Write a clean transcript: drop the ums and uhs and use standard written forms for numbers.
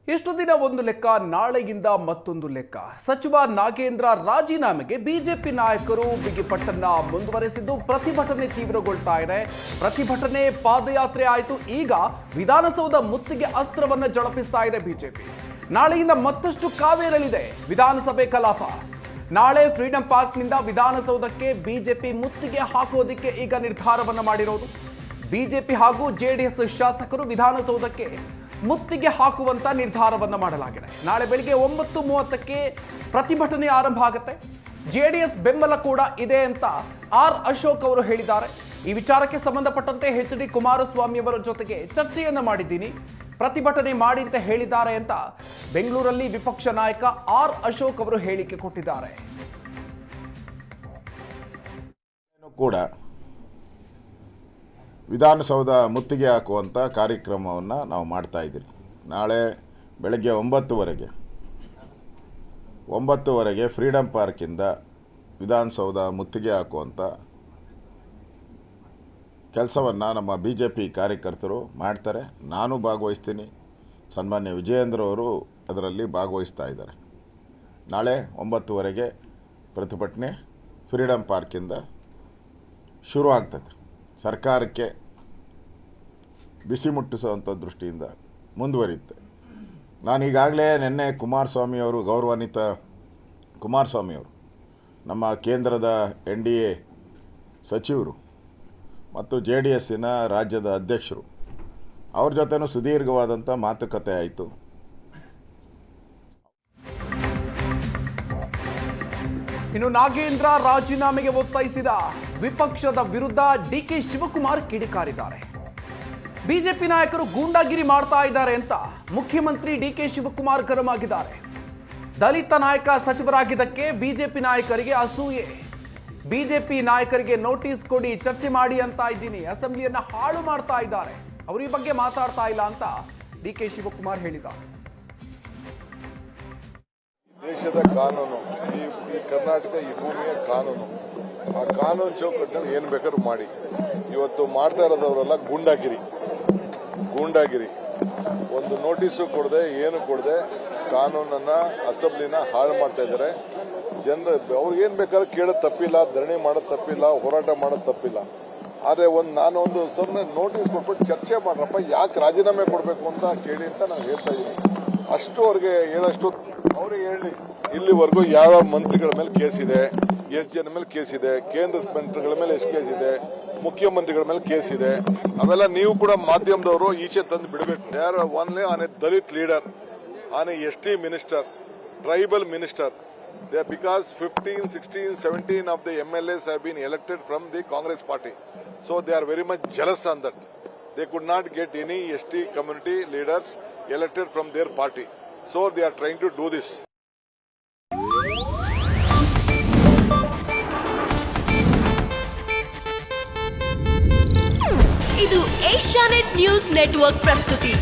ಇಷ್ಟು ದಿನ ಒಂದು ಲೆಕ್ಕ, ನಾಳೆಯಿಂದ ಮತ್ತೊಂದು ಲೆಕ್ಕ. ಸಚಿವ ನಾಗೇಂದ್ರ ರಾಜೀನಾಮೆಗೆ ಬಿಜೆಪಿ ನಾಯಕರು ಬಿಗಿಪಟ್ಟನ್ನ ಮುಂದುವರೆಸಿದ್ದು ಪ್ರತಿಭಟನೆ ತೀವ್ರಗೊಳ್ತಾ ಇದೆ. ಪ್ರತಿಭಟನೆ ಪಾದಯಾತ್ರೆ ಆಯಿತು. ಈಗ ವಿಧಾನಸೌಧ ಮುತ್ತಿಗೆ ಅಸ್ತ್ರವನ್ನ ಜಳಪಿಸ್ತಾ ಇದೆ ಬಿಜೆಪಿ. ನಾಳೆಯಿಂದ ಮತ್ತಷ್ಟು ಕಾವೇರಲಿದೆ ವಿಧಾನಸಭೆ ಕಲಾಪ. ನಾಳೆ ಫ್ರೀಡಂ ಪಾರ್ಕ್ನಿಂದ ವಿಧಾನಸೌಧಕ್ಕೆ ಬಿಜೆಪಿ ಮುತ್ತಿಗೆ ಹಾಕೋದಿಕ್ಕೆ ಈಗ ನಿರ್ಧಾರವನ್ನ ಮಾಡಿರೋದು. ಬಿಜೆಪಿ ಹಾಗೂ ಜೆಡಿಎಸ್ ಶಾಸಕರು ವಿಧಾನಸೌಧಕ್ಕೆ ಮುತ್ತಿಗೆ ಹಾಕುವಂತ ನಿರ್ಧಾರವನ್ನ ಮಾಡಲಾಗಿದೆ. ನಾಳೆ ಬೆಳಿಗ್ಗೆ 9:30ಕ್ಕೆ ಪ್ರತಿಭಟನೆ ಆರಂಭ ಆಗುತ್ತೆ. ಜೆಡಿಎಸ್ ಬೆಂಬಲ ಕೂಡ ಇದೆ ಅಂತ ಆರ್ ಅಶೋಕ್ ಅವರು ಹೇಳಿದ್ದಾರೆ. ಈ ವಿಚಾರಕ್ಕೆ ಸಂಬಂಧಪಟ್ಟಂತೆ ಎಚ್.ಡಿ. ಕುಮಾರಸ್ವಾಮಿ ಅವರ ಜೊತೆಗೆ ಚರ್ಚೆಯನ್ನ ಮಾಡಿದ್ದೀನಿ, ಪ್ರತಿಭಟನೆ ಮಾಡಿ ಅಂತ ಹೇಳಿದ್ದಾರೆ ಅಂತ ಬೆಂಗಳೂರಲ್ಲಿ ವಿಪಕ್ಷ ನಾಯಕ ಆರ್ ಅಶೋಕ್ ಅವರು ಹೇಳಿಕೆ ಕೊಟ್ಟಿದ್ದಾರೆ. ಕೂಡ ವಿಧಾನಸೌಧ ಮುತ್ತಿಗೆ ಹಾಕುವಂಥ ಕಾರ್ಯಕ್ರಮವನ್ನು ನಾವು ಮಾಡ್ತಾ ಇದ್ದೀವಿ. ನಾಳೆ ಬೆಳಗ್ಗೆ 9:30ಗೆ ಫ್ರೀಡಂ ಪಾರ್ಕಿಂದ ವಿಧಾನಸೌಧ ಮುತ್ತಿಗೆ ಹಾಕುವಂಥ ಕೆಲಸವನ್ನು ನಮ್ಮ BJP ಕಾರ್ಯಕರ್ತರು ಮಾಡ್ತಾರೆ. ನಾನು ಭಾಗವಹಿಸ್ತೀನಿ. ಸನ್ಮಾನ್ಯ ವಿಜಯೇಂದ್ರ ಅವರು ಅದರಲ್ಲಿ ಭಾಗವಹಿಸ್ತಾ ಇದ್ದಾರೆ. ನಾಳೆ 9:30ಗೆ ಪ್ರತಿಭಟನೆ ಫ್ರೀಡಂ ಪಾರ್ಕಿಂದ ಶುರು ಆಗ್ತದೆ. ಸರ್ಕಾರಕ್ಕೆ ಬಿಸಿ ಮುಟ್ಟಿಸುವಂಥ ದೃಷ್ಟಿಯಿಂದ ಮುಂದುವರಿಯುತ್ತೆ. ನಾನು ಈಗಾಗಲೇ ನಿನ್ನೆ ಗೌರವಾನ್ವಿತ ಕುಮಾರಸ್ವಾಮಿ ಅವರು, ನಮ್ಮ ಕೇಂದ್ರದ NDA ಸಚಿವರು ಮತ್ತು JDSನ ರಾಜ್ಯದ ಅಧ್ಯಕ್ಷರು ಅವ್ರ ಜೊತೆನೂ ಸುದೀರ್ಘವಾದಂಥ ಮಾತುಕತೆ ಆಯಿತು. ಇನ್ನು ನಾಗೇಂದ್ರ ರಾಜೀನಾಮೆಗೆ ಒತ್ತಾಯಿಸಿದ ವಿಪಕ್ಷದ ವಿರುದ್ಧ DK ಶಿವಕುಮಾರ್ ಕಿಡಿಕಾರಿದ್ದಾರೆ. ಬಿಜೆಪಿ ನಾಯಕರು ಗೂಂಡಾಗಿರಿ ಮಾಡ್ತಾ ಇದ್ದಾರೆ ಅಂತ ಮುಖ್ಯಮಂತ್ರಿ DK ಶಿವಕುಮಾರ್ ಗರಂ ಆಗಿದ್ದಾರೆ. ದಲಿತ ನಾಯಕ ಸಚಿವರಾಗಿದ್ದಕ್ಕೆ ಬಿಜೆಪಿ ನಾಯಕರಿಗೆ ಅಸೂಯೆ. ಬಿಜೆಪಿ ನಾಯಕರಿಗೆ ನೋಟಿಸ್ ಕೊಡಿ, ಚರ್ಚೆ ಮಾಡಿ ಅಂತ ಇದ್ದೀನಿ, ಅಸೆಂಬ್ಲಿಯನ್ನ ಹಾಳು ಮಾಡ್ತಾ ಇದ್ದಾರೆ, ಅವರು ಈ ಬಗ್ಗೆ ಮಾತಾಡ್ತಾ ಇಲ್ಲ ಅಂತ DK ಶಿವಕುಮಾರ್ ಹೇಳಿದ್ದಾರೆ. ದೇಶದ ಕಾನೂನು, ಈ ಕರ್ನಾಟಕ ಈ ಭೂಮಿಯ ಕಾನೂನು, ಆ ಕಾನೂನು ಚೌಕಟ್ಟಿನಲ್ಲಿ ಏನು ಬೇಕಾದ್ರೂ ಮಾಡಿ. ಇವತ್ತು ಮಾಡ್ತಾ ಇರೋದವರೆಲ್ಲ ಗೂಂಡಾಗಿರಿ ಒಂದು ನೋಟಿಸು ಕೊಡದೆ ಏನು ಕೊಡದೆ ಕಾನೂನನ್ನ ಅಸೆಂಬ್ಲಿನ ಹಾಳು ಮಾಡ್ತಾ ಇದ್ದಾರೆ. ಜನರು ಅವ್ರಿಗೆ ಏನ್ ಬೇಕಾದ್ರೂ ಕೇಳೋದು ತಪ್ಪಿಲ್ಲ, ಧರಣಿ ಮಾಡೋದು ತಪ್ಪಿಲ್ಲ, ಹೋರಾಟ ಮಾಡೋದು ತಪ್ಪಿಲ್ಲ. ಆದ್ರೆ ನಾನೊಂದು ಸುಮ್ಮನೆ ನೋಟಿಸ್ ಕೊಟ್ಬಿಟ್ಟು ಚರ್ಚೆ ಮಾಡ್ರಪ್ಪ, ಯಾಕೆ ರಾಜೀನಾಮೆ ಕೊಡಬೇಕು ಅಂತ ಕೇಳಿ ಅಂತ ನಾನು ಹೇಳ್ತಾ ಇದ್ದೀನಿ. ಅಷ್ಟು ಅವ್ರಿಗೆ ಹೇಳಷ್ಟು ಅವ್ರಿಗೆ ಹೇಳಿ. ಇಲ್ಲಿವರೆಗೂ ಯಾವ ಮಂತ್ರಿಗಳ ಮೇಲೆ ಕೇಸ್ ಇದೆ, ಎಷ್ಟು ಜನ ಮೇಲೆ ಕೇಸ್ ಇದೆ, ಕೇಂದ್ರ ಮಂತ್ರಿಗಳ ಮೇಲೆ ಎಷ್ಟು ಕೇಸ್ ಇದೆ, ಮುಖ್ಯಮಂತ್ರಿಗಳ ಮೇಲೆ ಕೇಸ್ ಇದೆ, ಅವೆಲ್ಲ ನೀವು ಕೂಡ ಮಾಧ್ಯಮದವರು ಈಚೆ ತಂದು ಬಿಡಬೇಕು. ಯಾರು only on A Dalit leader, on A ST minister, tribal minister. Because 15, 16, 17 of the MLAs have been elected from the Congress party. So they are very much jealous on that. They could not get any ST community leaders elected from their party. So they are trying to do this. ಇದು Asianet news network ಪ್ರಸ್ತುತಿ.